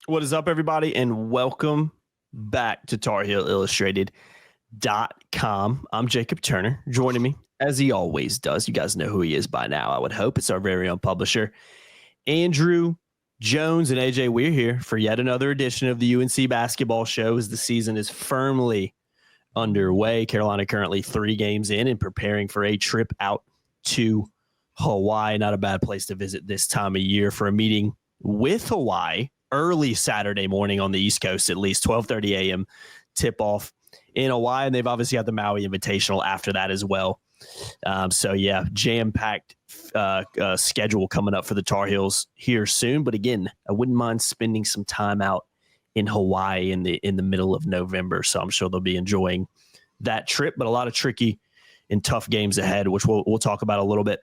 What is up, everybody, and welcome back to TarHeelIllustrated.com. I'm Jacob Turner. Joining me, as he always does, you guys know who he is by now, I would hope. It's our very own publisher, Andrew Jones. And AJ, we're here for yet another edition of the UNC basketball show as the season is firmly underway. Carolina currently 3 games in and preparing for a trip out to Hawaii. Not a bad place to visit this time of year for a meeting with Hawaii. Early Saturday morning on the East Coast, at least 12:30 a.m. tip-off in Hawaii, and they've obviously got the Maui Invitational after that as well. Jam-packed schedule coming up for the Tar Heels here soon. But again, I wouldn't mind spending some time out in Hawaii in the middle of November, so I'm sure they'll be enjoying that trip. But a lot of tricky and tough games ahead, which we'll talk about a little bit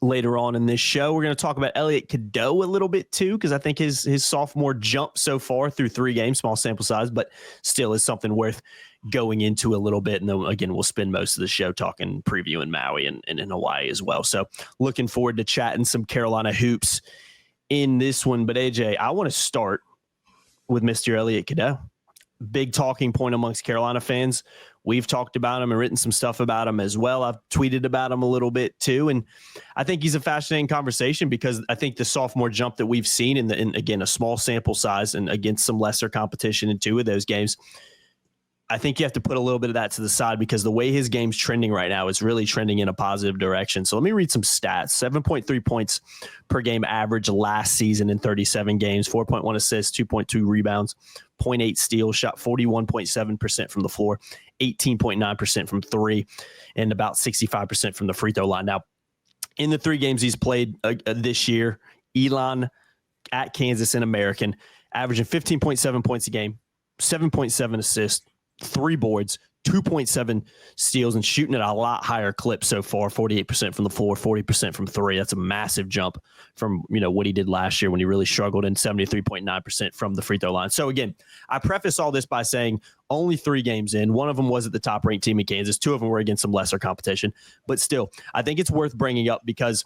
later on in this show. We're going to talk about Elliot Cadeau a little bit too, because I think his sophomore jump so far through 3 games, small sample size, but still is something worth going into a little bit. And then again, we'll spend most of the show talking, previewing Maui and in Hawaii as well. So looking forward to chatting some Carolina hoops in this one. But AJ, I want to start with Mr. Elliot Cadeau. Big talking point amongst Carolina fans. We've talked about him and written some stuff about him as well. I've tweeted about him a little bit too. And I think he's a fascinating conversation because I think the sophomore jump that we've seen in again, a small sample size and against some lesser competition in 2 of those games, I think you have to put a little bit of that to the side because the way his game's trending right now is really trending in a positive direction. So let me read some stats. 7.3 points per game average last season in 37 games, 4.1 assists, 2.2 rebounds, 0.8 steals, shot 41.7% from the floor, 18.9% from 3, and about 65% from the free throw line. Now, in the 3 games he's played this year, Elon at Kansas and American, averaging 15.7 points a game, 7.7 assists, 3 boards, 2.7 steals, and shooting at a lot higher clip so far, 48% from the floor, 40% from 3. That's a massive jump from, what he did last year when he really struggled, and 73.9% from the free throw line. So again, I preface all this by saying only 3 games in. One of them was at the top ranked team in Kansas. 2 of them were against some lesser competition, but still, I think it's worth bringing up because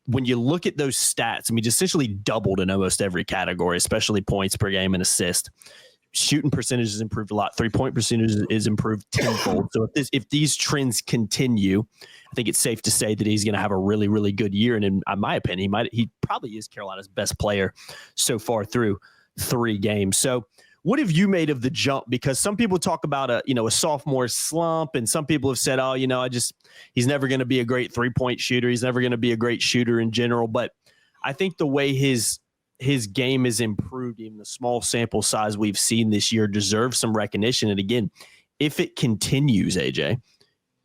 when you look at those stats, I mean, essentially doubled in almost every category, especially points per game and assist. Shooting percentage has improved a lot. 3-point percentage is improved tenfold. So if these trends continue, I think it's safe to say that he's going to have a really, really good year. And in my opinion, he probably is Carolina's best player so far through 3 games. So what have you made of the jump? Because some people talk about a sophomore slump, and some people have said, he's never going to be a great 3-point shooter. He's never going to be a great shooter in general. But I think the way his game has improved, even the small sample size we've seen this year, deserves some recognition. And again, if it continues, AJ,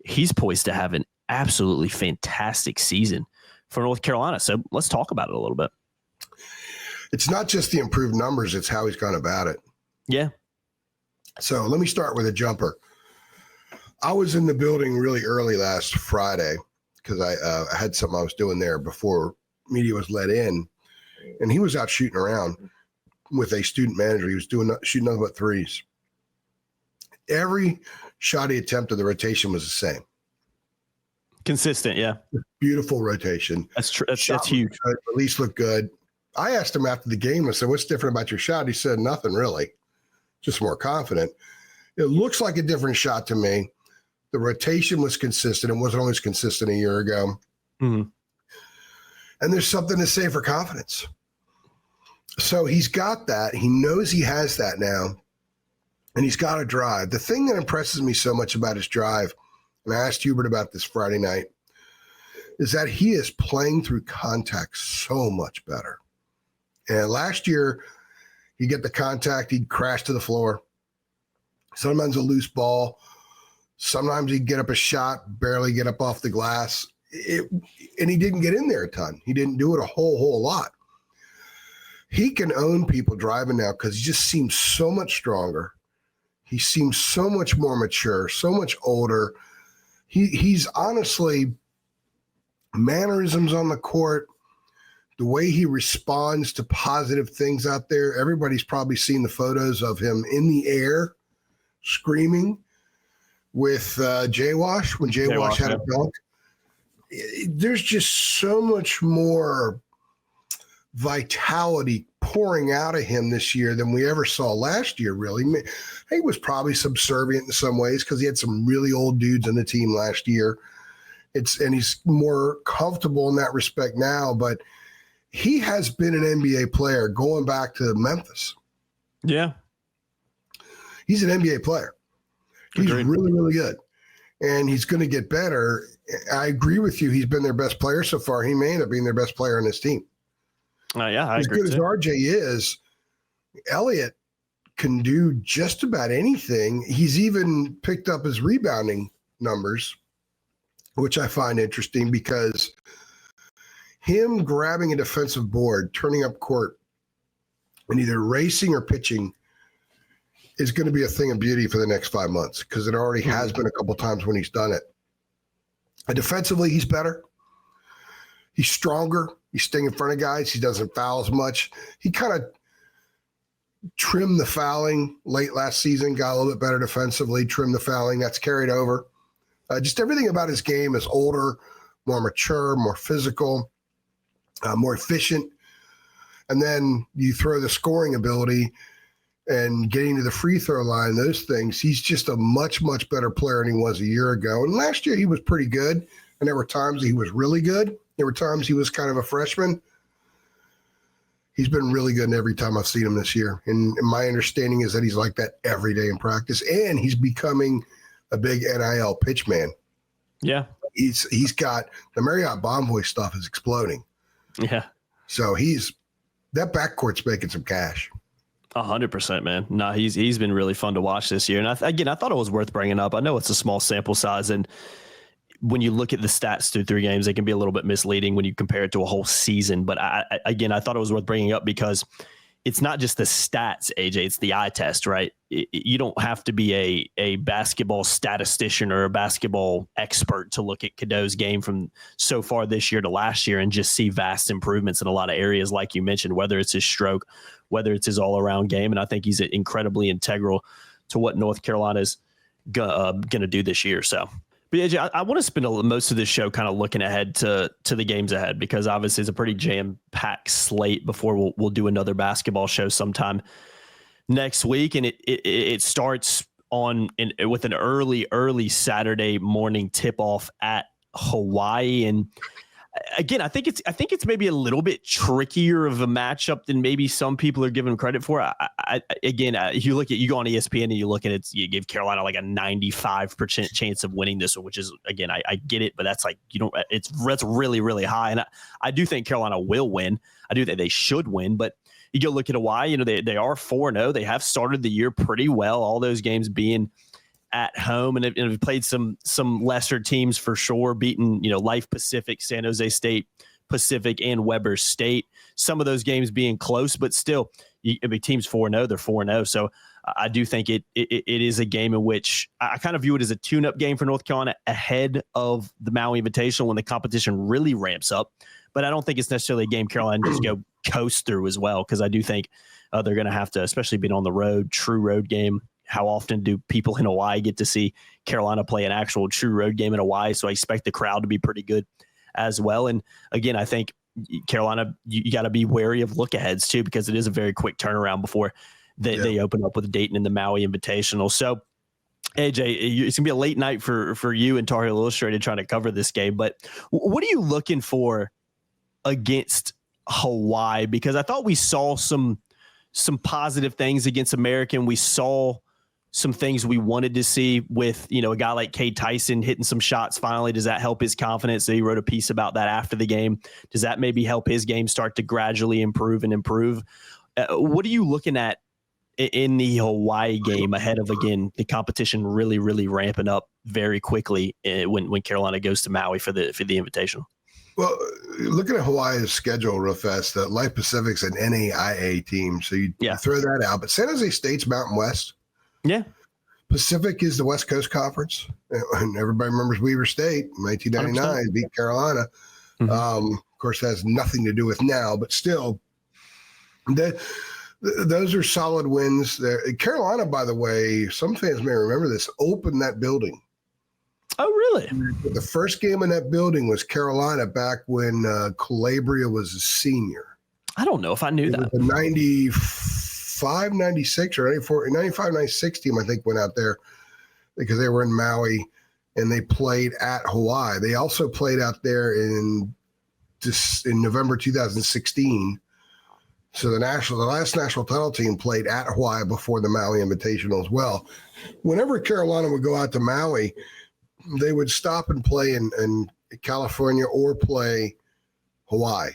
he's poised to have an absolutely fantastic season for North Carolina. So let's talk about it a little bit. It's not just the improved numbers, it's how he's gone about it. Yeah. So let me start with a jumper. I was in the building really early last Friday because I had something I was doing there before media was let in. And he was out shooting around with a student manager. He was shooting nothing but 3s. Every shot he attempted, the rotation was the same. Consistent, yeah. Beautiful rotation. That's huge. Good, release looked good. I asked him after the game, I said, what's different about your shot? He said, nothing really, just more confident. It looks like a different shot to me. The rotation was consistent. It wasn't always consistent a year ago. Mm-hmm. And there's something to say for confidence. So he's got that. He knows he has that now. And he's got a drive. The thing that impresses me so much about his drive, and I asked Hubert about this Friday night, is that he is playing through contact so much better. And last year, he'd get the contact, he'd crash to the floor. Sometimes a loose ball. Sometimes he'd get up a shot, barely get up off the glass. And he didn't get in there a ton. He didn't do it a whole lot. He can own people driving now because he just seems so much stronger. He seems so much more mature, so much older. He's honestly, mannerisms on the court, the way he responds to positive things out there. Everybody's probably seen the photos of him in the air screaming with J-Wash when J-Wash had a dunk. There's just so much more vitality pouring out of him this year than we ever saw last year, really. He was probably subservient in some ways because he had some really old dudes on the team last year. And he's more comfortable in that respect now, but he has been an NBA player going back to Memphis. Yeah. He's an NBA player. He's Agreed. really, really good. And he's going to get better. I agree with you. He's been their best player so far. He may end up being their best player on this team. Yeah, I as agree. As good as RJ is, Elliott can do just about anything. He's even picked up his rebounding numbers, which I find interesting because him grabbing a defensive board, turning up court, and either racing or pitching is going to be a thing of beauty for the next 5 months because it already has been a couple times when he's done it. And defensively, he's better. He's stronger. He's staying in front of guys. He doesn't foul as much. He kind of trimmed the fouling late last season, got a little bit better defensively, trimmed the fouling. That's carried over. Just everything about his game is older, more mature, more physical, more efficient. And then you throw the scoring ability and getting to the free throw line, those things, he's just a much, much better player than he was a year ago. And last year he was pretty good, and there were times he was really good. There were times he was kind of a freshman. He's been really good in every time I've seen him this year. And my understanding is that he's like that every day in practice, and he's becoming a big NIL pitch man. Yeah. He's got the Marriott Bonvoy stuff is exploding. Yeah. So that backcourt's making some cash. 100%, man. No, he's been really fun to watch this year. And I thought it was worth bringing up. I know it's a small sample size, and when you look at the stats through 3 games, they can be a little bit misleading when you compare it to a whole season. But I thought it was worth bringing up because it's not just the stats, AJ, it's the eye test, right? You don't have to be a basketball statistician or a basketball expert to look at Cadeau's game from so far this year to last year and just see vast improvements in a lot of areas, like you mentioned, whether it's his stroke, whether it's his all-around game. And I think he's incredibly integral to what North Carolina's going to do this year. So, but AJ, I want to spend most of this show kind of looking ahead to the games ahead, because obviously it's a pretty jam-packed slate before we'll do another basketball show sometime next week. And it starts with an early Saturday morning tip-off at Hawaii. And again, I think it's maybe a little bit trickier of a matchup than maybe some people are giving credit for. If you go on ESPN and you look at it, you give Carolina like a 95% chance of winning this one, which is, again, I get it, but that's like, that's really, really high. And I do think Carolina will win. I do think they should win, but you go look at Hawaii, they are 4-0. They have started the year pretty well, all those games being at home, and have played some lesser teams for sure, beaten Life Pacific, San Jose State Pacific, and Weber State. Some of those games being close, but still, teams 4-0, they're 4-0. So I do think it is a game in which I kind of view it as a tune-up game for North Carolina ahead of the Maui Invitational when the competition really ramps up. But I don't think it's necessarily a game Carolina just go coast through as well, because I do think they're going to have to, especially being on the road, true road game. How often do people in Hawaii get to see Carolina play an actual true road game in Hawaii? So I expect the crowd to be pretty good as well. And again, I think Carolina, you got to be wary of look-aheads too, because it is a very quick turnaround before they open up with Dayton in the Maui Invitational. So AJ, it's going to be a late night for you and Tar Heel Illustrated trying to cover this game. But what are you looking for against Hawaii? Because I thought we saw some positive things against American. We saw some things we wanted to see with, a guy like Cade Tyson hitting some shots finally. Does that help his confidence? So he wrote a piece about that after the game. Does that maybe help his game start to gradually improve? What are you looking at in the Hawaii game ahead of, again, the competition really, really ramping up very quickly when Carolina goes to Maui for the Invitational? Well, looking at Hawaii's schedule real fast, Life Pacific's an NAIA team, so you throw that out. But San Jose State's Mountain West. Yeah. Pacific is the West Coast Conference. And everybody remembers Weber State in 1999, 100%. Beat Carolina. Mm-hmm. Of course, that has nothing to do with now, but still, those are solid wins there. Carolina, by the way, some fans may remember this, opened that building. Oh, really? The first game in that building was Carolina back when Calabria was a senior. I don't know if I knew It that. was a 95, 96 or 94, 95, 96 team, I think, went out there because they were in Maui and they played at Hawaii. They also played out there in November 2016. So the last national title team played at Hawaii before the Maui Invitational as well. Whenever Carolina would go out to Maui, they would stop and play in California or play Hawaii,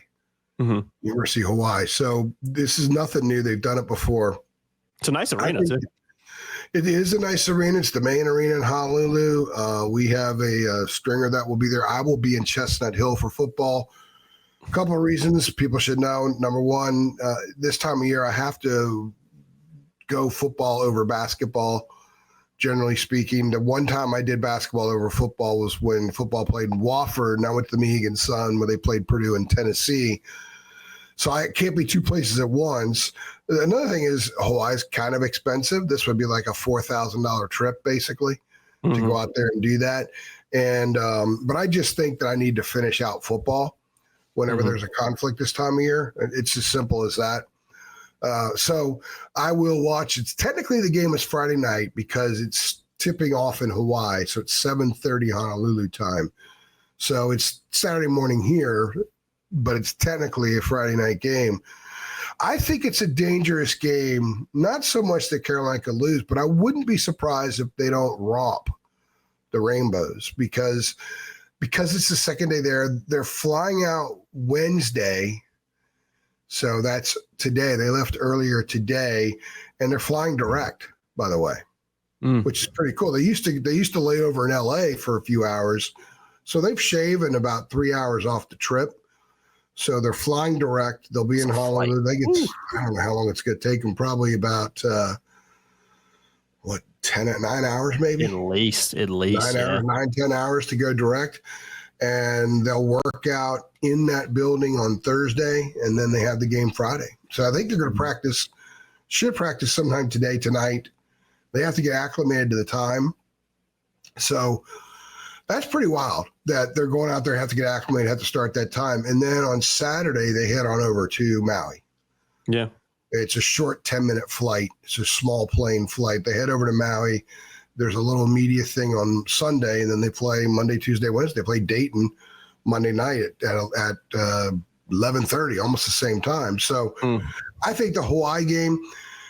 University of Hawaii. So this is nothing new. They've done it before. It's a nice arena, too. It is a nice arena. It's the main arena in Honolulu. We have a stringer that will be there. I will be in Chestnut Hill for football. A couple of reasons people should know. Number one, this time of year, I have to go football over basketball, generally speaking. The one time I did basketball over football was when football played in Wofford, and I went to the Mohegan Sun where they played Purdue in Tennessee. So I can't be two places at once. Another thing is Hawaii's kind of expensive. This would be like a $4,000 trip, basically, to go out there and do that. And but I just think that I need to finish out football whenever there's a conflict this time of year. It's as simple as that. So I will watch. It's technically the game is Friday night because it's tipping off in Hawaii. So it's 7:30 Honolulu time. So it's Saturday morning here, but it's technically a Friday night game. I think it's a dangerous game, not so much that Carolina could lose, but I wouldn't be surprised if they don't romp the Rainbows because it's the second day there. They're flying out Wednesday. So that's today. They left earlier today, and they're flying direct, by the way, which is pretty cool. They used to lay over in LA for a few hours. So they've shaven about 3 hours off the trip. So they're flying direct. They'll be in Honolulu. I don't know how long it's going to take them. Probably about 9 hours maybe. At least 10 hours to go direct, and they'll work out in that building on Thursday, and then they have the game Friday. So I think they're going to should practice sometime today, tonight. They have to get acclimated to the time. So that's pretty wild that they're going out there, have to get acclimated, have to start that time. And then on Saturday, they head on over to Maui. Yeah. It's a short 10-minute flight. It's a small plane flight. They head over to Maui. There's a little media thing on Sunday, and then they play Monday, Tuesday, Wednesday. They play Dayton Monday night at 11:30, almost the same time. So I think the Hawaii game,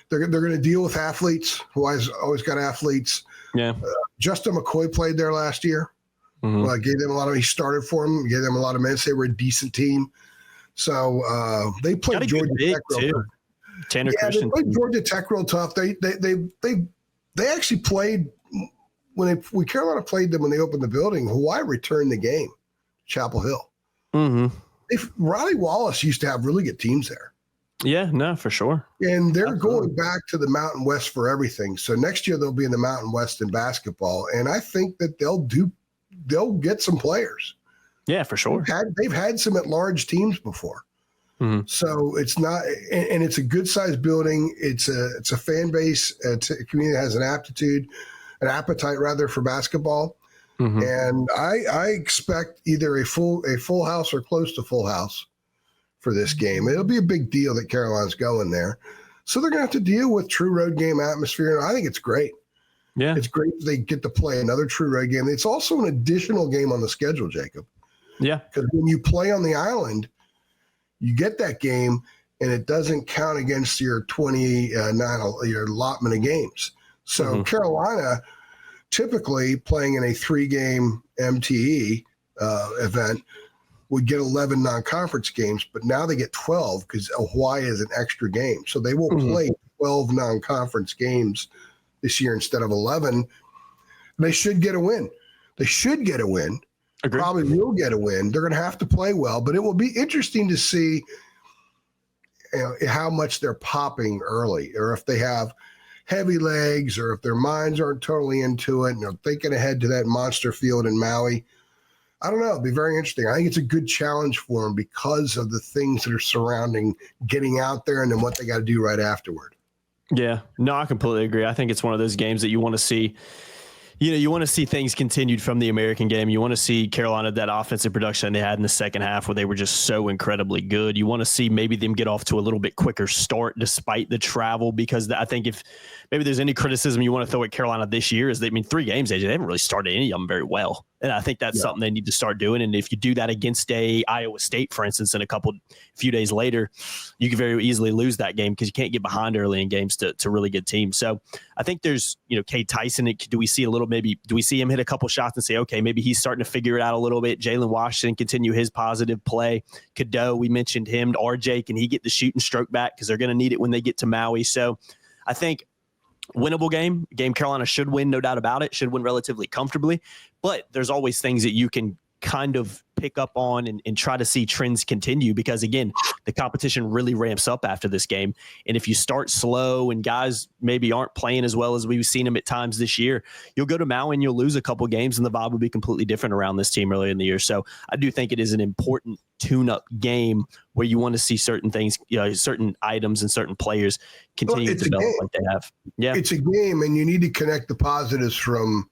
they're going to deal with athletes. Hawaii's always got athletes. Yeah. Justin McCoy played there last year. Gave them he started for them, gave them a lot of minutes. They were a decent team. So they played Georgia Tech real tough. Tanner Christian. They played Georgia Tech real tough. They actually played when Carolina played them when they opened the building. Hawaii returned the game, Chapel Hill. Riley Wallace used to have really good teams there. Yeah, no, for sure. And they're going back to the Mountain West for everything. So next year they'll be in the Mountain West in basketball, and I think that they'll get some players. Yeah, for sure. They've had some at-large teams before. So it's not, and it's a good-sized building. It's a fan base. It's a community that has an appetite for basketball. And I expect either a full house or close to full house for this game. It'll be a big deal that Carolina's going there. So they're going to have to deal with true road game atmosphere. And I think it's great. Yeah. It's great that they get to play another true road game. It's also an additional game on the schedule, Jacob. Yeah. Because when you play on the island, you get that game and it doesn't count against your 29, your allotment of games. So Carolina typically playing in a 3-game MTE event would get 11 non-conference games, but now they get 12 because Hawaii is an extra game. So they will play 12 non-conference games this year instead of 11. They should get a win. Agreed. Probably will get a win. They're going to have to play well, but it will be interesting to see how much they're popping early, or if they have heavy legs, or if their minds aren't totally into it and they're thinking ahead to that monster field in Maui. I don't know. It'll be very interesting. I think it's a good challenge for them because of the things that are surrounding getting out there and then what they got to do right afterward. Yeah, no, I completely agree. I think it's one of those games that you want to see You want to see things continued from the American game. You want to see Carolina, that offensive production they had in the second half where they were just so incredibly good. You want to see maybe them get off to a little bit quicker start despite the travel, because I think if maybe there's any criticism you want to throw at Carolina this year is that, 3 games, AJ, they haven't really started any of them very well. And I think that's something they need to start doing. And if you do that against Iowa State, for instance, and few days later, you can very easily lose that game because you can't get behind early in games to really good teams. So I think there's, Cade Tyson, do we see him hit a couple shots and say, okay, maybe he's starting to figure it out a little bit? Jalen Washington continue his positive play. Cadeau, we mentioned him. RJ, can he get the shooting stroke back? Because they're going to need it when they get to Maui. So I think winnable game Carolina should win, no doubt about it, should win relatively comfortably. But there's always things that you can kind of pick up on and try to see trends continue, because again, the competition really ramps up after this game. And if you start slow and guys maybe aren't playing as well as we've seen them at times this year, you'll go to Maui and you'll lose a couple games and the vibe will be completely different around this team earlier in the year. So I do think it is an important tune-up game where you want to see certain things, certain items and certain players continue to develop like they have. Yeah, it's a game, and you need to connect the positives from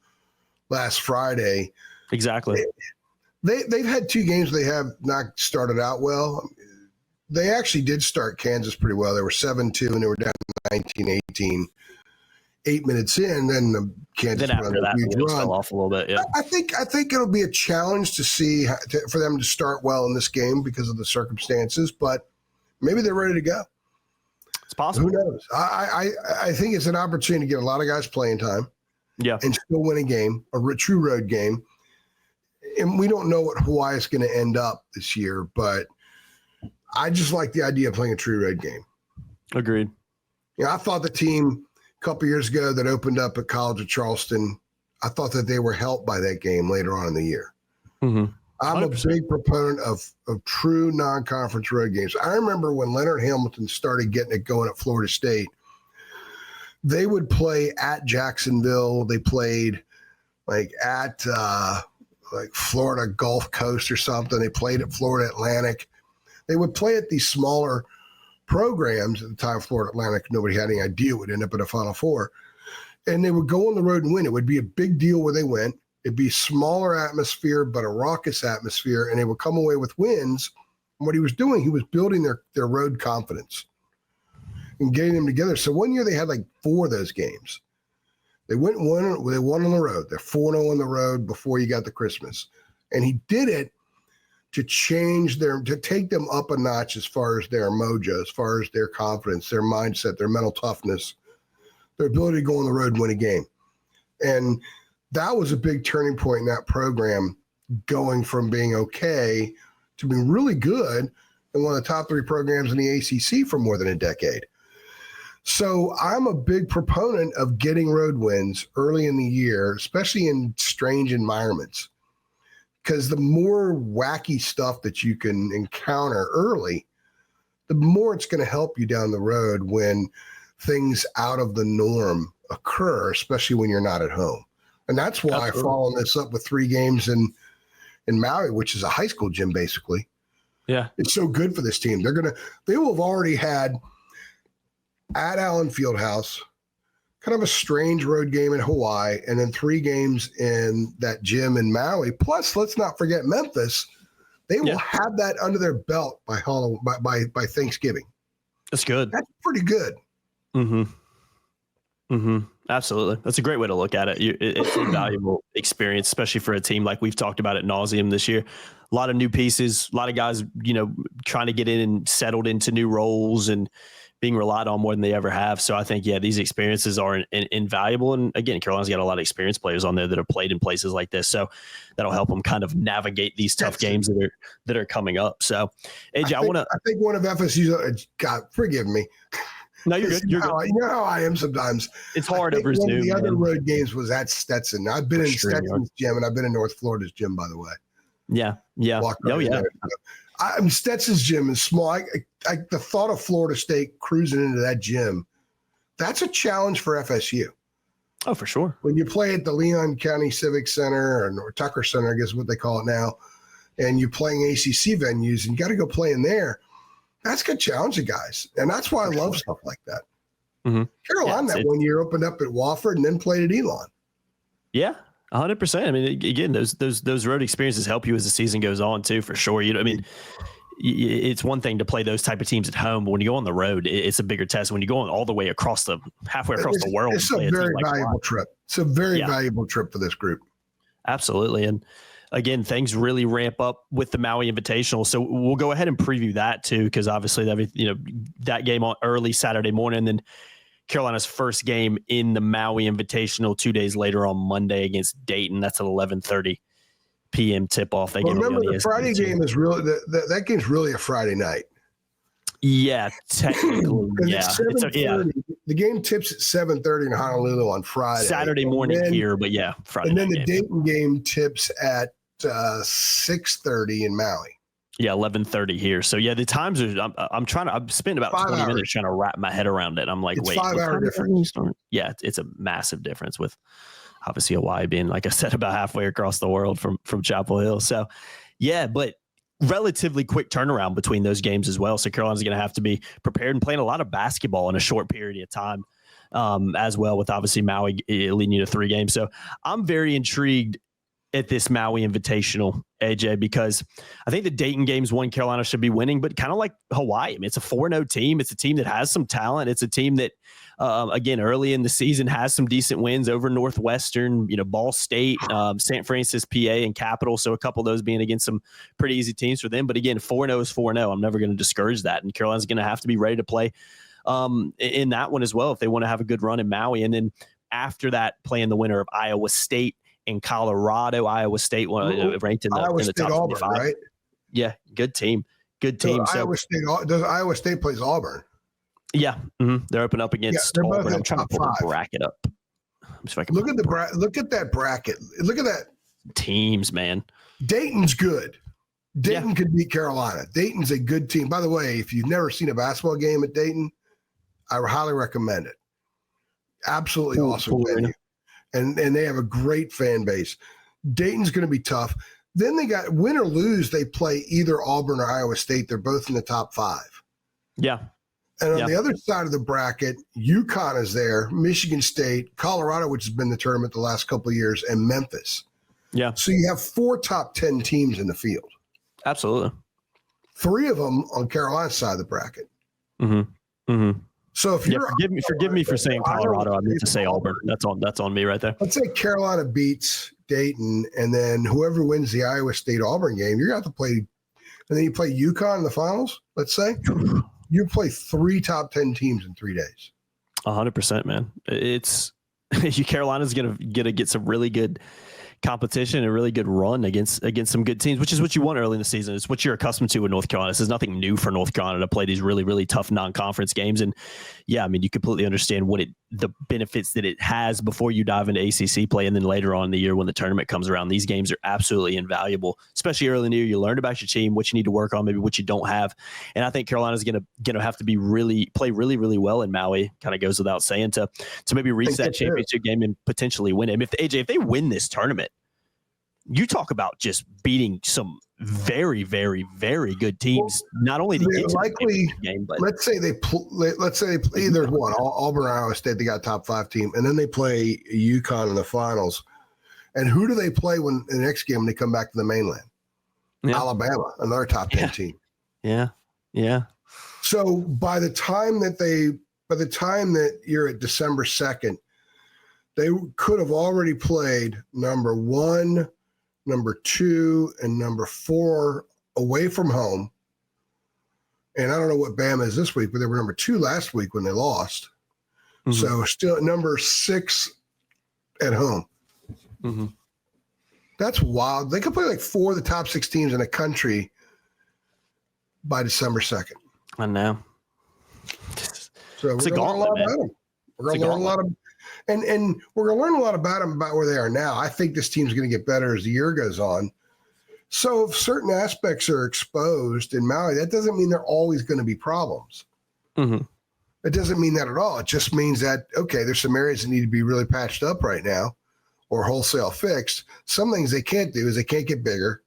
last Friday. Exactly. They've had 2 games they have not started out well. They actually did start Kansas pretty well. They were 7-2 and they were down 19-18. 8 minutes in, then the Kansas then after that, it fell off a little bit. Yeah, I think it'll be a challenge to see for them to start well in this game because of the circumstances. But maybe they're ready to go. It's possible. Who knows? I think it's an opportunity to get a lot of guys playing time. Yeah, and still win a game, a true road game. And we don't know what Hawaii is going to end up this year, but I just like the idea of playing a true road game. Agreed. I thought the team a couple years ago that opened up at College of Charleston, I thought that they were helped by that game later on in the year. Mm-hmm. I'm a big proponent of true non-conference road games. I remember when Leonard Hamilton started getting it going at Florida State, they would play at Jacksonville. They played at Florida Gulf Coast or something. They played at Florida Atlantic. They would play at these smaller programs. At the time, Florida Atlantic, nobody had any idea it would end up in a Final Four. And they would go on the road and win. It would be a big deal where they went. It'd be smaller atmosphere, but a raucous atmosphere, and they would come away with wins. And what he was doing, he was building their road confidence and getting them together. So one year they had 4 of those games. They won on the road. They're 4-0 on the road before you got to Christmas. And he did it to to take them up a notch as far as their mojo, as far as their confidence, their mindset, their mental toughness, their ability to go on the road and win a game. And that was a big turning point in that program, going from being okay to being really good and one of the top 3 programs in the ACC for more than a decade. So I'm a big proponent of getting road wins early in the year, especially in strange environments, because the more wacky stuff that you can encounter early, the more it's going to help you down the road when things out of the norm occur, especially when you're not at home. And that's why I follow this up with 3 games in Maui, which is a high school gym, basically. Yeah. It's so good for this team. They will have already had at Allen Fieldhouse, kind of a strange road game in Hawaii, and then 3 games in that gym in Maui. Plus, let's not forget Memphis. They will have that under their belt by Thanksgiving. That's good. That's pretty good. Mm-hmm. Mm-hmm. Absolutely. That's a great way to look at it. It's a valuable experience, especially for a team like we've talked about ad nauseum this year. A lot of new pieces, a lot of guys, trying to get in and settled into new roles and being relied on more than they ever have. So I think, these experiences are invaluable. And again, Carolina's got a lot of experienced players on there that have played in places like this. So that'll help them kind of navigate these tough games that are coming up. So, AJ, I think one of FSU's, God, forgive me. No, you're good. You know how I am sometimes. It's hard over Zoom. One of the other road games was at Stetson. I've been in Stetson's gym, and I've been in North Florida's gym, by the way. Yeah. Stetson's gym is small. The thought of Florida State cruising into that gym, that's a challenge for FSU. Oh, for sure. When you play at the Leon County Civic Center or Tucker Center, I guess is what they call it now, and you're playing ACC venues, and you got to go play in there, that's going to challenge the guys. And that's why I love stuff like that. Mm-hmm. Carolina that one year opened up at Wofford and then played at Elon. Yeah, 100%. I mean, again, those road experiences help you as the season goes on too, for sure. I mean, it's one thing to play those type of teams at home, but when you go on the road, it's a bigger test. When you go all the way halfway across the world, it's a very valuable trip. It's a very valuable trip for this group. Absolutely. And again, things really ramp up with the Maui Invitational. So we'll go ahead and preview that too, because obviously that game on early Saturday morning, and then Carolina's first game in the Maui Invitational 2 days later on Monday against Dayton. That's at 11:30 p.m. tip-off. Remember, the Friday game is really that game's really a Friday night. Yeah, technically, yeah. The game tips at 7:30 in Honolulu on Friday. Saturday morning here, but yeah, Friday. And then the Dayton game tips at 6:30 in Maui. Yeah, 11:30 here. So yeah, the times are. I've spent about 20 minutes trying to wrap my head around it. I'm like, it's wait, 5 hour difference. Yeah, it's a massive difference with obviously Hawaii being, like I said, about halfway across the world from Chapel Hill. So yeah, but relatively quick turnaround between those games as well. So Carolina's going to have to be prepared and playing a lot of basketball in a short period of time as well, with obviously Maui leading you to 3 games. So I'm very intrigued at this Maui Invitational, AJ, because I think the Dayton game's one Carolina should be winning, but kind of like Hawaii. I mean, it's a 4-0 team. It's a team that has some talent. It's a team that, again, early in the season has some decent wins over Northwestern, Ball State, St. Francis, PA, and Capital. So a couple of those being against some pretty easy teams for them. But again, 4-0 is 4-0. I'm never going to discourage that. And Carolina's going to have to be ready to play in that one as well if they want to have a good run in Maui. And then after that, playing the winner of Iowa State in Colorado. Iowa State ranked in the top Auburn, 25. Right? Yeah, good team. Good team. So Iowa State plays Auburn. Yeah, they're open up against Auburn. I'm trying to pull the bracket up. So I can look at that bracket. Look at that teams, man. Dayton's good. Dayton could beat Carolina. Dayton's a good team. By the way, if you've never seen a basketball game at Dayton, I highly recommend it. Absolutely awesome venue. And they have a great fan base. Dayton's going to be tough. Then they got, win or lose, they play either Auburn or Iowa State. They're both in the top 5. Yeah. And on the other side of the bracket, UConn is there, Michigan State, Colorado, which has been the tournament the last couple of years, and Memphis. Yeah. So you have 4 top 10 teams in the field. Absolutely. 3 of them on Carolina's side of the bracket. Mm-hmm. Mm-hmm. So if forgive me for saying Colorado, I meant to say Auburn. That's on me right there. Let's say Carolina beats Dayton, and then whoever wins the Iowa State Auburn game, you're going to have to play, and then you play UConn in the finals. Let's say you play 3 top 10 teams in 3 days. 100%, man. It's Carolina's going to get some really good competition, a really good run against some good teams, which is what you want early in the season. It's what you're accustomed to with North Carolina. This is nothing new for North Carolina to play these really, really tough non-conference games. And yeah, I mean, you completely understand the benefits that it has before you dive into ACC play. And then later on in the year when the tournament comes around, these games are absolutely invaluable, especially early in the year. You learn about your team, what you need to work on, maybe what you don't have. And I think Carolina's going to have to play really, really well in Maui. Kind of goes without saying to maybe reach that championship game and potentially win it. If they win this tournament, you talk about just beating some very, very, very good teams. Not only to get to the game, but let's say they play either one, Auburn or Iowa State. They got a top 5 team, and then they play UConn in the finals. And who do they play when in the next game when they come back to the mainland? Yeah. Alabama, another top 10 team. Yeah, yeah. So by the time that you're at December 2nd, they could have already played number 1, number 2, and number 4 away from home. And I don't know what Bama is this week, but they were number 2 last week when they lost. Mm-hmm. So still number 6 at home. Mm-hmm. That's wild. They could play like 4 of the top 6 teams in the country by December 2nd. I know. So we're going to learn a lot about them. We're going to learn a lot of And we're going to learn a lot about them, about where they are now. I think this team's going to get better as the year goes on. So if certain aspects are exposed in Maui, that doesn't mean they're always going to be problems. Mm-hmm. It doesn't mean that at all. It just means that, okay, there's some areas that need to be really patched up right now or wholesale fixed. Some things they can't do is they can't get bigger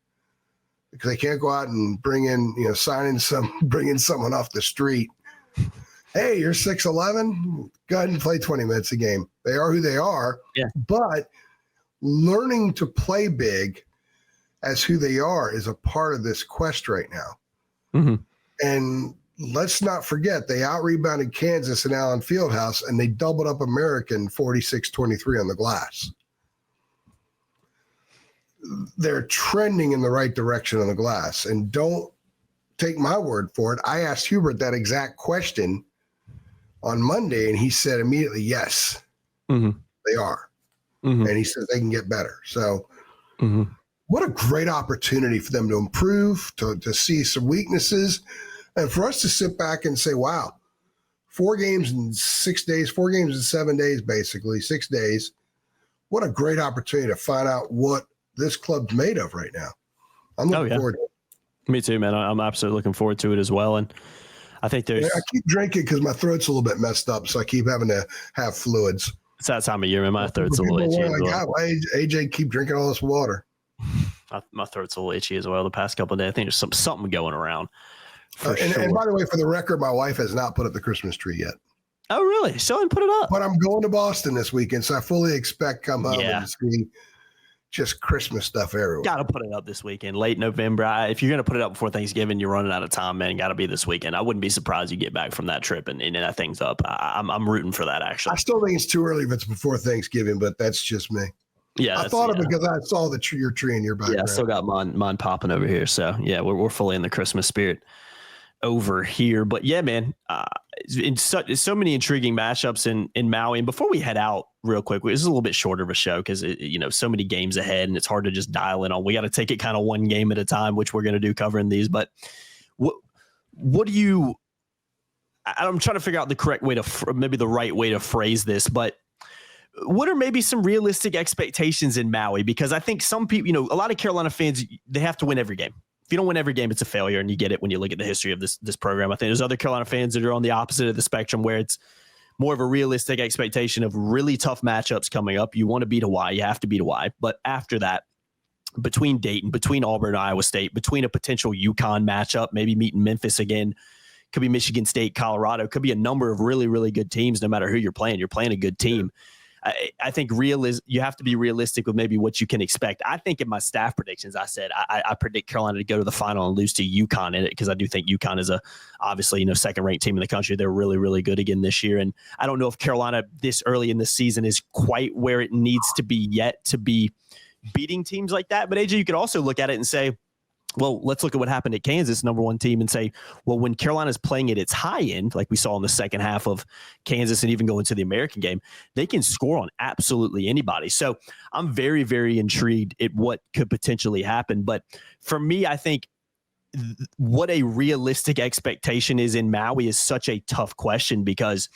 because they can't go out and bring in someone off the street. Hey, you're 6'11", go ahead and play 20 minutes a game. They are who they are. Yeah. But learning to play big as who they are is a part of this quest right now. Mm-hmm. And let's not forget, they out-rebounded Kansas in Allen Fieldhouse, and they doubled up American 46-23 on the glass. They're trending in the right direction on the glass. And don't take my word for it. I asked Hubert that exact question on Monday, and he said immediately, yes, they are. And he says they can get better. So what a great opportunity for them to improve, to see some weaknesses, and for us to sit back and say, wow, 4 games in 6 days, 4 games in 7 days, basically 6 days. What a great opportunity to find out what this club's made of right now. I'm looking forward to it. Me too, man. I'm absolutely looking forward to it as well. And I think I keep drinking because my throat's a little bit messed up, so I keep having to have fluids. It's that time of year, man. My throat's a little itchy as well. Why AJ keep drinking all this water? My throat's a little itchy as well the past couple of days. I think there's something going around. And by the way, for the record, my wife has not put up the Christmas tree yet. Oh, really? Still didn't put it up. But I'm going to Boston this weekend, so I fully expect come home and see just Christmas stuff everywhere. Got to put it up this weekend, late November. If you're going to put it up before Thanksgiving, you're running out of time, man. Got to be this weekend. I wouldn't be surprised you get back from that trip and that thing's up. I'm rooting for that, actually. I still think it's too early if it's before Thanksgiving, but that's just me. Yeah, I thought of it because I saw your tree in your background. Yeah, I still got mine popping over here. So, yeah, we're fully in the Christmas spirit over here. But, yeah, man, so many intriguing matchups in Maui. And before we head out real quick, this is a little bit shorter of a show because, so many games ahead and it's hard to just dial in on. We got to take it kind of one game at a time, which we're going to do covering these. But what do you – I'm trying to figure out the correct way to – maybe the right way to phrase this, but – what are maybe some realistic expectations in Maui? Because I think some people, a lot of Carolina fans, they have to win every game. If you don't win every game, it's a failure, and you get it when you look at the history of this program. I think there's other Carolina fans that are on the opposite of the spectrum where it's more of a realistic expectation of really tough matchups coming up. You want to beat Hawaii, you have to beat Hawaii. But after that, between Dayton, between Auburn and Iowa State, between a potential UConn matchup, maybe meeting Memphis again, could be Michigan State, Colorado, could be a number of really, really good teams no matter who you're playing. You're playing a good team. I think you have to be realistic with maybe what you can expect. I think in my staff predictions, I said I predict Carolina to go to the final and lose to UConn in it because I do think UConn is obviously second-ranked team in the country. They're really, really good again this year. And I don't know if Carolina this early in the season is quite where it needs to be yet to be beating teams like that. But, AJ, you could also look at it and say, well, let's look at what happened at Kansas, number one team, and say, well, when Carolina's playing at its high end, like we saw in the second half of Kansas and even going to the American game, they can score on absolutely anybody. So I'm very, very intrigued at what could potentially happen. But for me, I think what a realistic expectation is in Maui is such a tough question because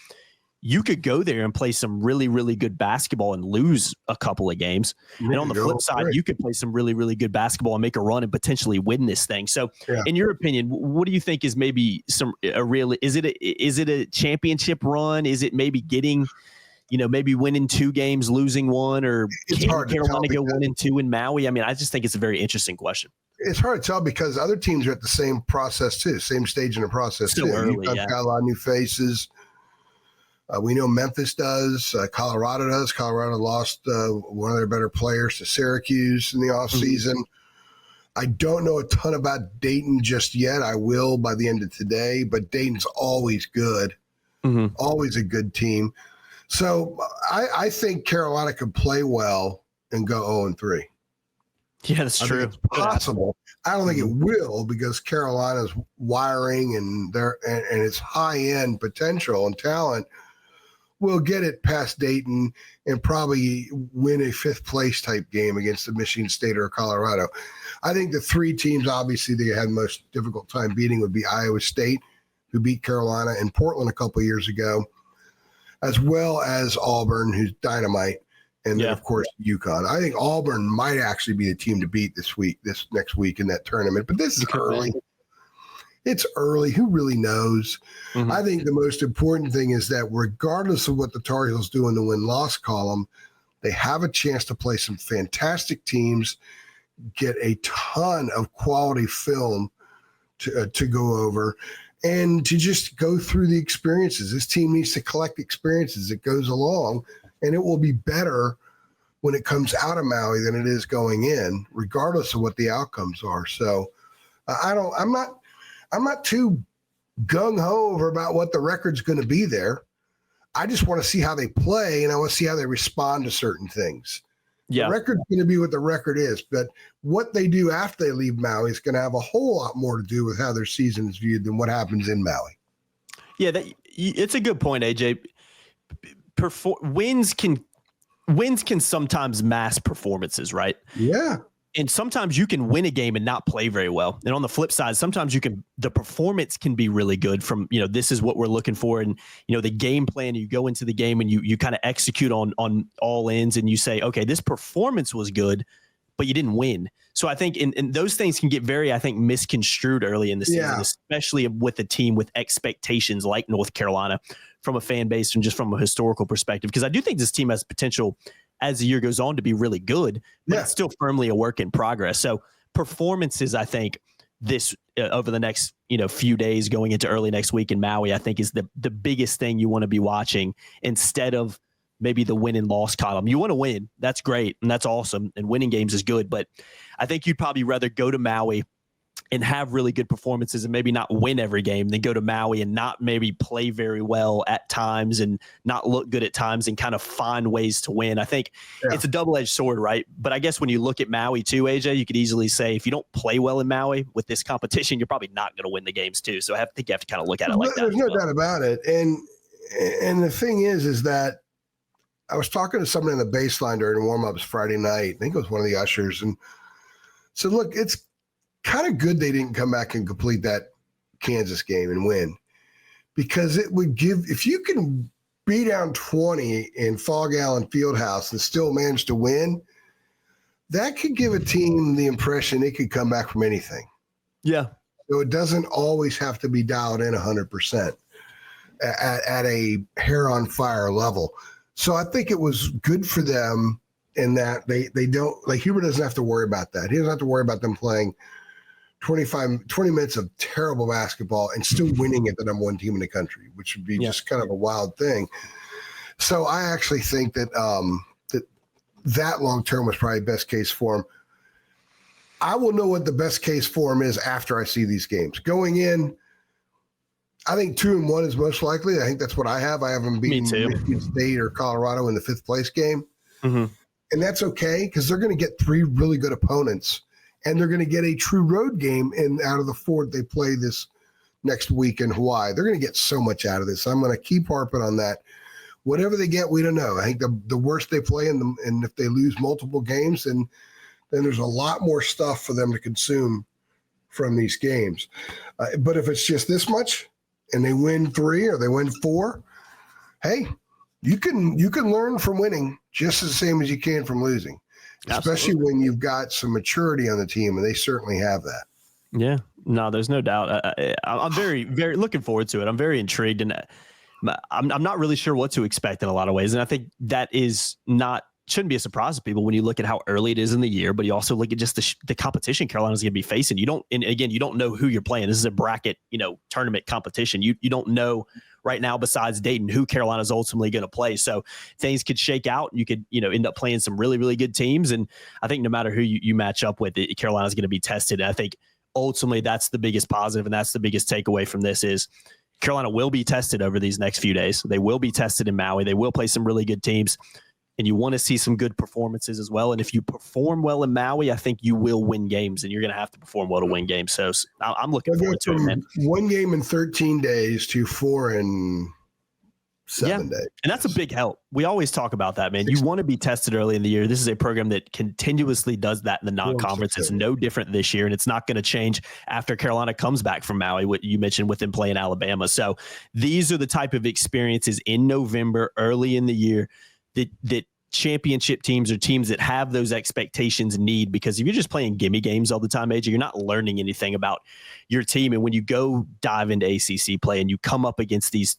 you could go there and play some really, really good basketball and lose a couple of games. And on the flip side, you could play some really, really good basketball and make a run and potentially win this thing. So in your opinion, what do you think is maybe is it a championship run? Is it maybe getting, maybe winning 2 games, losing 1, or can Carolina go 1-2 in Maui? I mean, I just think it's a very interesting question. It's hard to tell because other teams are at the same process too, same stage in the process Still too. Early, You've got a lot of new faces. We know Memphis does. Colorado does. Colorado lost one of their better players to Syracuse in the offseason. I don't know a ton about Dayton just yet. I will by the end of today, but Dayton's always good, always a good team. So I think Carolina could play well and go 0-3. Yeah, that's true. It's possible. I don't think it will because Carolina's wiring and its high-end potential and talent will get it past Dayton and probably win a 5th place type game against the Michigan State or Colorado. I think the 3 teams obviously they had the most difficult time beating would be Iowa State, who beat Carolina and Portland a couple of years ago, as well as Auburn, who's dynamite, and then of course UConn. I think Auburn might actually be the team to beat this next week in that tournament, but this is early. It's early. Who really knows? I think the most important thing is that regardless of what the Tar Heels do in the win-loss column, they have a chance to play some fantastic teams, get a ton of quality film to go over, and to just go through the experiences. This team needs to collect experiences as it goes along, and it will be better when it comes out of Maui than it is going in, regardless of what the outcomes are. So I'm not too gung-ho over about what the record's going to be there. I just want to see how they play, and I want to see how they respond to certain things. Yeah. The record's going to be what the record is, but what they do after they leave Maui is going to have a whole lot more to do with how their season is viewed than what happens in Maui. Yeah, it's a good point, AJ. Wins can sometimes mask performances, right? Yeah. And sometimes you can win a game and not play very well. And on the flip side, sometimes the performance can be really good from, this is what we're looking for. And, the game plan, you go into the game and you kind of execute on all ends and you say, okay, this performance was good, but you didn't win. So I think and those things can get very, misconstrued early in the season, especially with a team with expectations like North Carolina from a fan base and just from a historical perspective. Because I do think this team has potential as the year goes on to be really good, but it's still firmly a work in progress. So performances, I think this over the next, few days going into early next week in Maui, I think is the biggest thing you want to be watching instead of maybe the win and loss column. You want to win. That's great. And that's awesome. And winning games is good. But I think you'd probably rather go to Maui and have really good performances and maybe not win every game than go to Maui and not maybe play very well at times and not look good at times and kind of find ways to win. I think it's a double-edged sword, right? But I guess when you look at Maui too, AJ, you could easily say if you don't play well in Maui with this competition, you're probably not going to win the games too. So I think you have to kind of look at it like that. There's no doubt about it. And the thing is that I was talking to someone in the baseline during warm-ups Friday night. I think it was one of the ushers, and said, look, it's kind of good they didn't come back and complete that Kansas game and win, because it would give, if you can be down 20 in Fog Allen Fieldhouse and still manage to win, that could give a team the impression it could come back from anything. Yeah. So it doesn't always have to be dialed in 100% at a hair on fire level. So I think it was good for them in that they don't, like, Hubert doesn't have to worry about that. He doesn't have to worry about them playing 20 minutes of terrible basketball and still winning at the number one team in the country, which would be just kind of a wild thing. So I actually think that that long-term was probably best case for him. I will know what the best case for him is after I see these games. Going in, I think 2-1 is most likely. I think that's what I have. I haven't beaten Michigan State or Colorado in the 5th place game. Mm-hmm. And that's okay, because they're going to get 3 really good opponents. And they're going to get a true road game out of the 4 they play this next week in Hawaii. They're going to get so much out of this. I'm going to keep harping on that. Whatever they get, we don't know. I think the worse they play, and if they lose multiple games, then there's a lot more stuff for them to consume from these games. But if it's just this much and they win 3 or they win 4, hey, you can learn from winning just the same as you can from losing. Especially when you've got some maturity on the team, and they certainly have that. Yeah, no, there's no doubt. I'm very, very looking forward to it. I'm very intrigued, and I'm not really sure what to expect in a lot of ways. And I think that shouldn't be a surprise to people when you look at how early it is in the year, but you also look at just the competition Carolina's going to be facing. You don't know who you're playing. This is a bracket, tournament competition. You don't know right now, besides Dayton, who Carolina's ultimately going to play. So things could shake out. You could, end up playing some really, really good teams. And I think no matter who you match up with, Carolina's going to be tested. And I think ultimately that's the biggest positive, and that's the biggest takeaway from this is Carolina will be tested over these next few days. They will be tested in Maui. They will play some really good teams. And you want to see some good performances as well. And if you perform well in Maui, I think you will win games, and you're going to have to perform well to win games. So I'm looking forward to it, man. 1 game in 13 days to 4 in 7 days. And that's a big help. We always talk about that, man. You want to be tested early in the year. This is a program that continuously does that in the non-conference. It's no different this year, and it's not going to change after Carolina comes back from Maui, what you mentioned with them playing Alabama. So these are the type of experiences in November, early in the year, that championship teams or teams that have those expectations need, because if you're just playing gimme games all the time, AJ, you're not learning anything about your team. And when you go dive into ACC play and you come up against these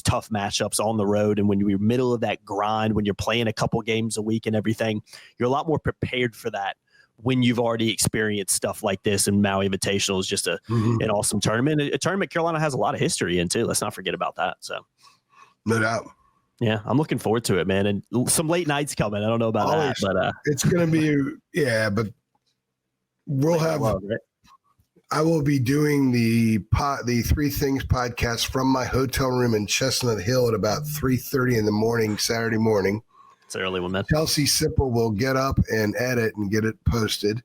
tough matchups on the road, and when you're middle of that grind, when you're playing a couple games a week and everything, you're a lot more prepared for that when you've already experienced stuff like this. And Maui Invitational is just an awesome tournament, a tournament Carolina has a lot of history in too. Let's not forget about that. So no doubt. Yeah, I'm looking forward to it, man. And some late nights coming. I don't know about that, but it's going to be, but we'll have. Right? I will be doing the Three Things podcast from my hotel room in Chestnut Hill at about 3:30 in the morning, Saturday morning. It's an early one, man. Chelsea Sipple will get up and edit and get it posted.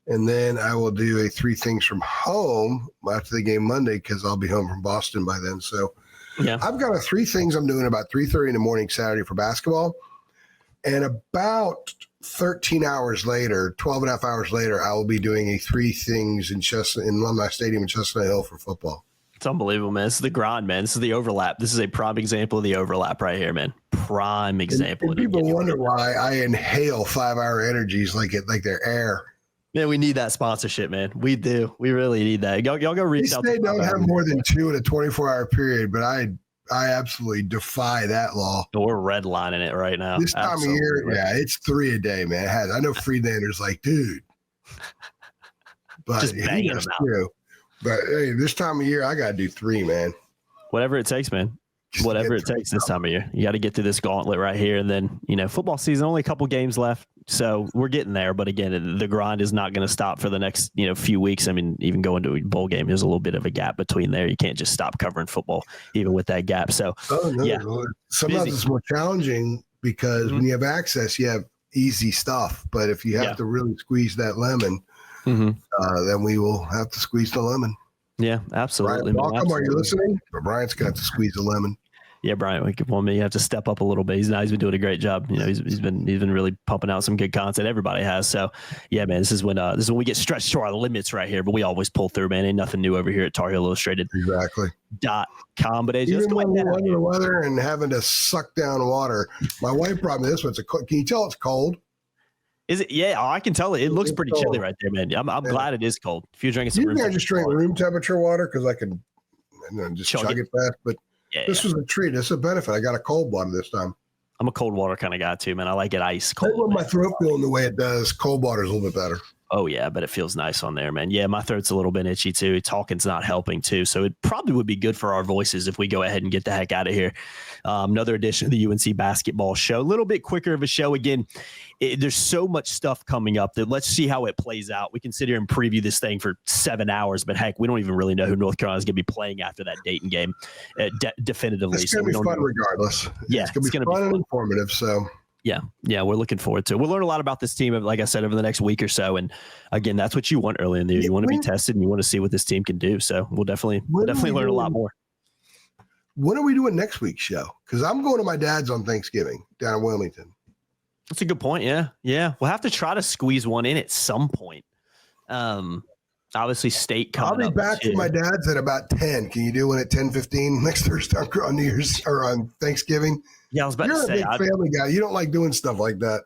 And then I will do a Three Things from home after the game Monday because I'll be home from Boston by then. So yeah, I've got three things I'm doing about 3:30 in the morning Saturday for basketball. And about 13 hours later, 12 and a half hours later, I will be doing a Three Things in Alumni Stadium in Chestnut Hill for football. It's unbelievable, man. This is the grind, man. This is the overlap. This is a prime example of the overlap right here, man. Prime example. And people wonder why I inhale 5-hour energies like they're air. Man, we need that sponsorship, man. We do. We really need that. Y'all go reach out. They don't have more than 2 in a 24-hour period, but I absolutely defy that law. We're redlining it right now. This time of year, it's 3 a day, man. I know Friedlander's like, dude. But just banging them out. True. But hey, this time of year, I got to do 3, man. Whatever it takes, man. Whatever it takes this time of year. You got to get through this gauntlet right here. And then, football season, only a couple games left. So we're getting there. But again, the grind is not going to stop for the next, few weeks. I mean, even going to a bowl game, there's a little bit of a gap between there. You can't just stop covering football, even with that gap. So, sometimes it's more challenging because when you have access, you have easy stuff. But if you have to really squeeze that lemon, then we will have to squeeze the lemon. Yeah, absolutely. Brian, welcome. Are you listening? But Brian's going to have to squeeze the lemon. Yeah, Brian, you have to step up a little bit. He's been doing a great job. He's been really pumping out some good content. Everybody has. So yeah, man, this is when we get stretched to our limits right here, but we always pull through, man. Ain't nothing new over here at Tar Heel Illustrated. Exactly.com. But as even when we're under the weather and having to suck down water, my wife brought me this one. Can you tell it's cold? Is it? Yeah, I can tell it. It looks pretty chilly right there, man. I'm glad it is cold. If you're drinking some room temperature, just drink room temperature water because I can just chug it fast. But this was a treat. This is a benefit. I got a cold water this time. I'm a cold water kind of guy too, man. I like it ice cold. When my throat feeling the way it does, cold water is a little bit better. Oh, yeah, but it feels nice on there, man. Yeah, my throat's a little bit itchy, too. Talking's not helping, too. So it probably would be good for our voices if we go ahead and get the heck out of here. Another edition of the UNC basketball show. A little bit quicker of a show. Again, there's so much stuff coming up that let's see how it plays out. We can sit here and preview this thing for 7 hours, but heck, we don't even really know who North Carolina's going to be playing after that Dayton game definitively. It's going to be fun regardless. Yeah, it's going to be fun and informative, so... Yeah, we're looking forward to it. We'll learn a lot about this team, like I said, over the next week or so. And again, that's what you want early in the year. You want to be tested and you want to see what this team can do. So we'll definitely learn a lot more. When are we doing next week's show? Because I'm going to my dad's on Thanksgiving down in Wilmington. That's a good point. Yeah. We'll have to try to squeeze one in at some point. Obviously, state coming up. I'll be back to my dad's at about 10. Can you do one at 10:15 next Thursday on New Year's or on Thanksgiving? Yeah, I was about to say. You're a big family guy. You don't like doing stuff like that.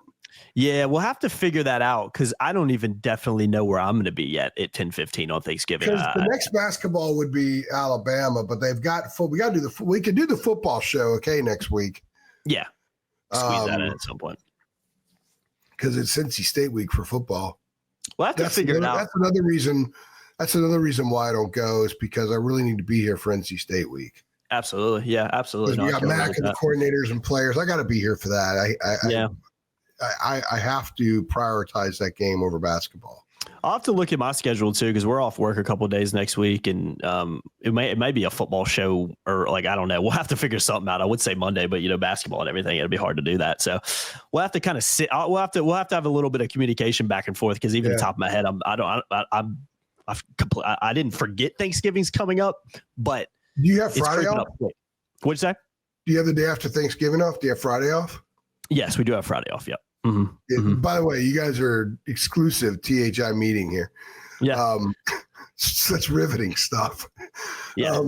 Yeah, we'll have to figure that out because I don't even definitely know where I'm going to be yet at 10:15 on Thanksgiving. Because the next basketball would be Alabama, but they've got we got to do we could do the football show, next week. Yeah, squeeze that in at some point. Because it's Cincy State week for football. We'll have to figure it out. That's another reason. That's another reason why I don't go is because I really need to be here for NC State week. Absolutely. Yeah, absolutely. We got Mac and the coordinators and players. I got to be here for that. I have to prioritize that game over basketball. I'll have to look at my schedule too because we're off work a couple of days next week, and it may be a football show or I don't know. We'll have to figure something out. I would say Monday, but basketball and everything, it'd be hard to do that. So we'll have to kind of sit. We'll have to have a little bit of communication back and forth because even the top of my head, I didn't forget Thanksgiving's coming up, but. Do you have Friday off? What'd you say? Do you have the day after Thanksgiving off? Do you have Friday off? Yes, we do have Friday off. Yep. By the way, you guys are exclusive THI meeting here. Yeah. Such riveting stuff. Yeah.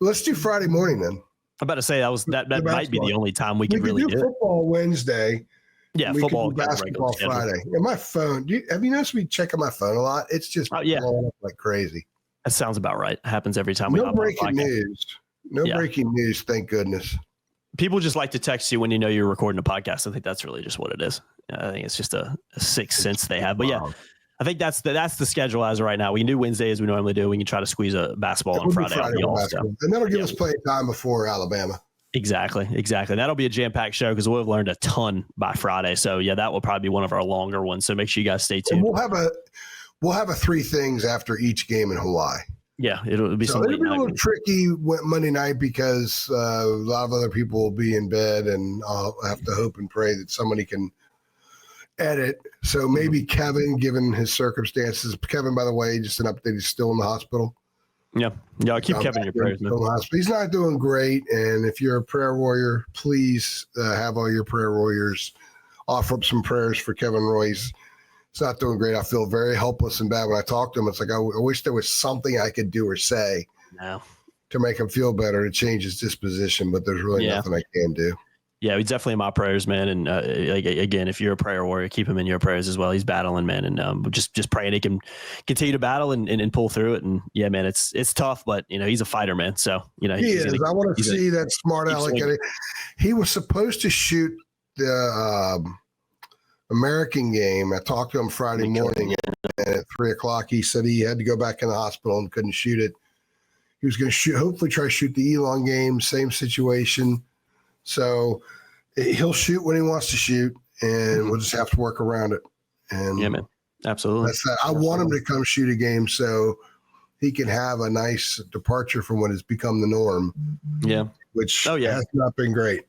Let's do Friday morning then. I'm about to say that might be the only time we can really do football Wednesday. Yeah, football, basketball Friday. And my phone. Have you noticed me checking my phone a lot? It's just blowing up like crazy. That sounds about right. It happens every time we hop on the podcast. No breaking news, thank goodness. People just like to text you when you know you're recording a podcast. I think that's really just what it is. I think it's just a sixth sense they have. But yeah, I think that's the schedule as of right now. We can do Wednesday as we normally do. We can try to squeeze a basketball on Friday. And that'll give us plenty of time before Alabama. Exactly. That'll be a jam-packed show because we'll have learned a ton by Friday. So yeah, that will probably be one of our longer ones. So make sure you guys stay tuned. And we'll have a 3 things after each game in Hawaii. Yeah, it'll be so it'll be a little tricky Monday night because a lot of other people will be in bed, and I'll have to hope and pray that somebody can edit. So maybe Kevin, given his circumstances. Kevin, by the way, just an update, he's still in the hospital. Yeah, I'll keep Kevin in your prayers, man. He's not doing great, and if you're a prayer warrior, please have all your prayer warriors offer up some prayers for Kevin Roy. He's not doing great. I feel very helpless and bad when I talk to him. It's like I wish there was something I could do or say to make him feel better, to change his disposition, but there's really nothing I can do. Yeah, he's definitely in my prayers, man. And again, if you're a prayer warrior, keep him in your prayers as well. He's battling, man, and just praying he can continue to battle and pull through it. And yeah, man, it's tough, but he's a fighter, man. So he is. I want to see that smart aleck. He was supposed to shoot the American game. I talked to him Friday morning, and at 3:00, he said he had to go back in the hospital and couldn't shoot it. He was going to hopefully try to shoot the Elon game, same situation. So he'll shoot when he wants to shoot, and we'll just have to work around it. And yeah, man, absolutely. I want him to come shoot a game so he can have a nice departure from what has become the norm. Yeah, which has not been great.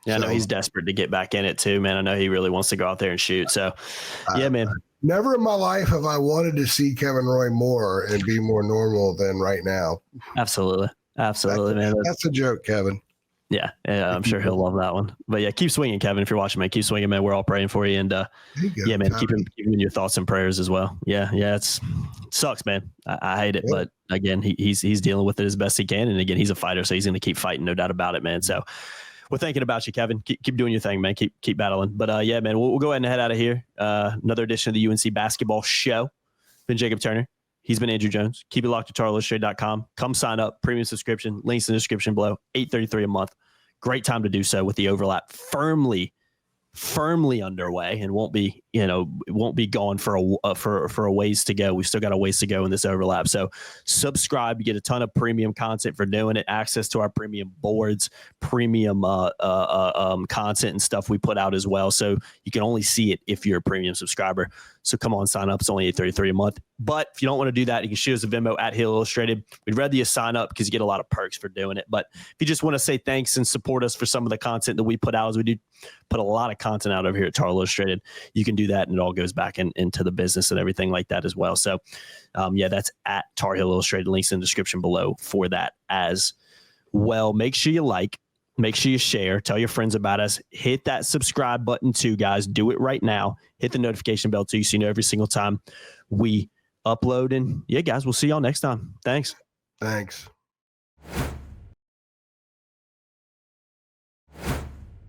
Yeah, I know he's desperate to get back in it too, man. I know he really wants to go out there and shoot. So, yeah, man. Never in my life have I wanted to see Kevin Roy more and be more normal than right now. Absolutely, man. That's a joke, Kevin. Yeah, I'm sure he'll love that one. But yeah, keep swinging, Kevin. If you're watching, man, keep swinging, man. We're all praying for you, and yeah, man, keep him in your thoughts and prayers as well. Yeah, it sucks, man. I hate it, but again, he's dealing with it as best he can, and again, he's a fighter, so he's going to keep fighting, no doubt about it, man. So we're thinking about you, Kevin. Keep doing your thing, man. Keep battling. But yeah, man, we'll go ahead and head out of here. Another edition of the UNC Basketball Show. Been Jacob Turner. He's been Andrew Jones. Keep it locked to TarIllustrated.com. Come sign up. Premium subscription. Links in the description below. $8.33 a month. Great time to do so with the overlap firmly underway, and won't be gone for a ways to go. We've still got a ways to go in this overlap. So subscribe. You get a ton of premium content for doing it. Access to our premium boards, premium content and stuff we put out as well. So you can only see it if you're a premium subscriber. So come on, sign up. It's only $8.33 a month. But if you don't want to do that, you can shoot us a Venmo at Hill Illustrated. We'd rather you sign up because you get a lot of perks for doing it. But if you just want to say thanks and support us for some of the content that we put out, as we do put a lot of content out over here at Tar Illustrated, you can do that, and it all goes back into the business and everything like that as well. So yeah, that's at Tar Heel Illustrated. Links in the description below for that as well. Make sure you like. Make sure you share. Tell your friends about us. Hit that subscribe button too, guys. Do it right now. Hit the notification bell too, so you know every single time we upload. And yeah, guys, we'll see y'all next time. Thanks.